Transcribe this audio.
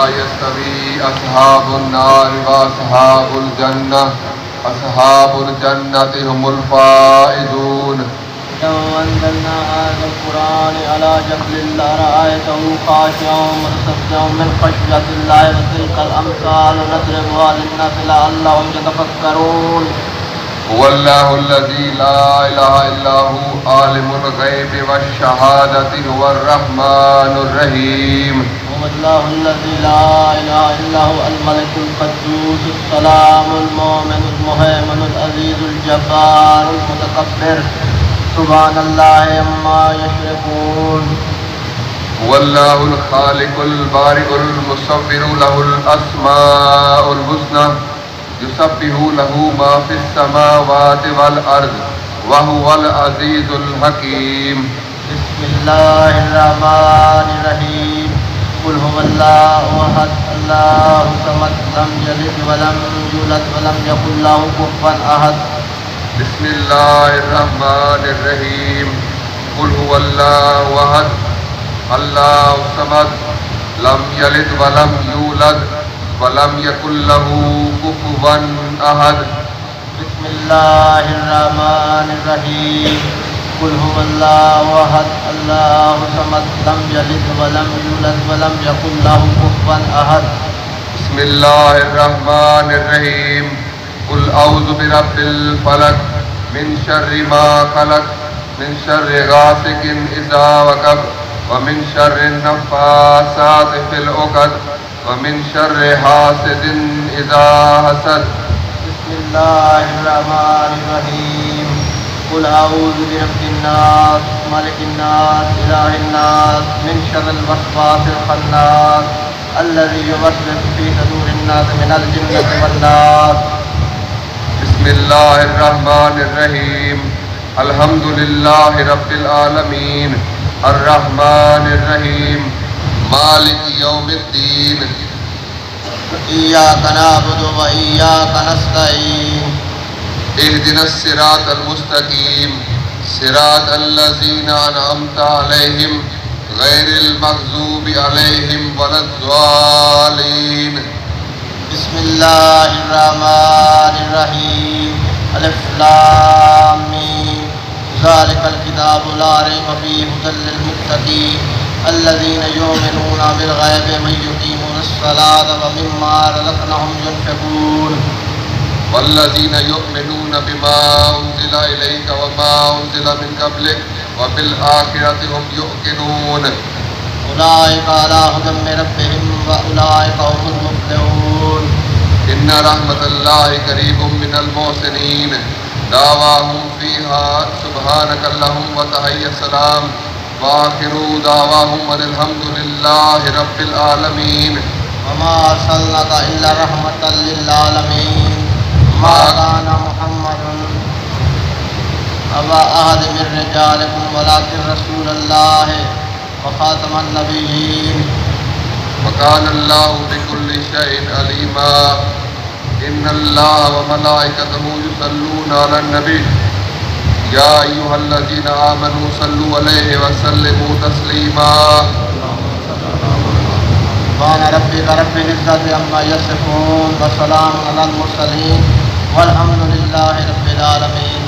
يستوي أصحاب النار وأصحاب الجنة أصحاب الجنة هم الفائزون. لو أنزلنا هذا القرآن على جبل لرأيته خاشعا متصدعا من خشية الله وتلك الأمثال نضربها للناس لعلهم يتفكرون. هو الله الذي لا إله إلا هو عالم الغيب والشهادة هو الرحمن الرحيم. هو الله الذي لا إله إلا هو الملك القدوس السلام المؤمن المهيمن العزيز الجبار المتكبر سبحان الله عما يشركون. هو الله الخالق البارئ المصور له الأسماء الحسنى يسبح له ما في السماوات والأرض وهو العزيز الحكيم. بسم الله الرحمن الرحيم. قل هو الله أحد الله الصمد لم يلد ولم يولد ولم يكن له كفوا أحد. بسم الله الرحمن الرحيم. قل هو الله أحد الله الصمد لم يلد ولم يولد ولم يكن له كفوا أحد. بسم الله الرحمن الرحيم. قل هو الله أحد الله الصمد لم يلد ولم يولد ولم يكن له كفوا أحد. بسم الله الرحمن الرحيم. قل أعوذ برب الفلق من شر ما خلق من شر غاسق إذا وقب ومن شر النفاثات في العقد ومن شر حاسد إذا حسد. بسم الله الرحمن الرحيم. قل أعوذ برب الناس ملك الناس إله الناس من شر الوسواس الخناس الذي يوسوس في صدور الناس من الجنة والناس. بسم الله الرحمن الرحيم. الحمد لله رب العالمين الرحمن الرحيم مالك يوم الدين إياك نعبد وإياك نستعين اهدنا الصراط المستقيم صراط الذين أنعمت عليهم غير المغضوب عليهم ولا الضالين. بسم الله الرحمن الرحيم. ألف لام ميم ذلك الكتاب لا ريب فيه هدى للمتقين الذين يؤمنون بالغيب ويقيمون الصلاة ومما رزقناهم ينفقون. والذين يؤمنون بما أنزل إليك وما أنزل من قبلك وبالآخرة هم يوقنون. أولئك على هدى من ربهم وأولئك هم المفلحون. إن رحمة الله قريب من المحسنين دعواهم فيها سبحانك اللهم وتحية السلام وآخر دعواهم أن الحمد لله رب العالمين. وما أرسلناك إلا رحمة للعالمين. ما كان محمد أبا أحد من رجالكم ولكن رسول الله وخاتم النبيين. وكان الله بكل شيء عليما. إن الله وملائكته يصلون على النبي يا أيها الذين آمنوا صلوا عليه وسلموا تسليما. سبحان ربك رب العزة عما يصفون وسلام على المرسلين والحمد لله رب العالمين.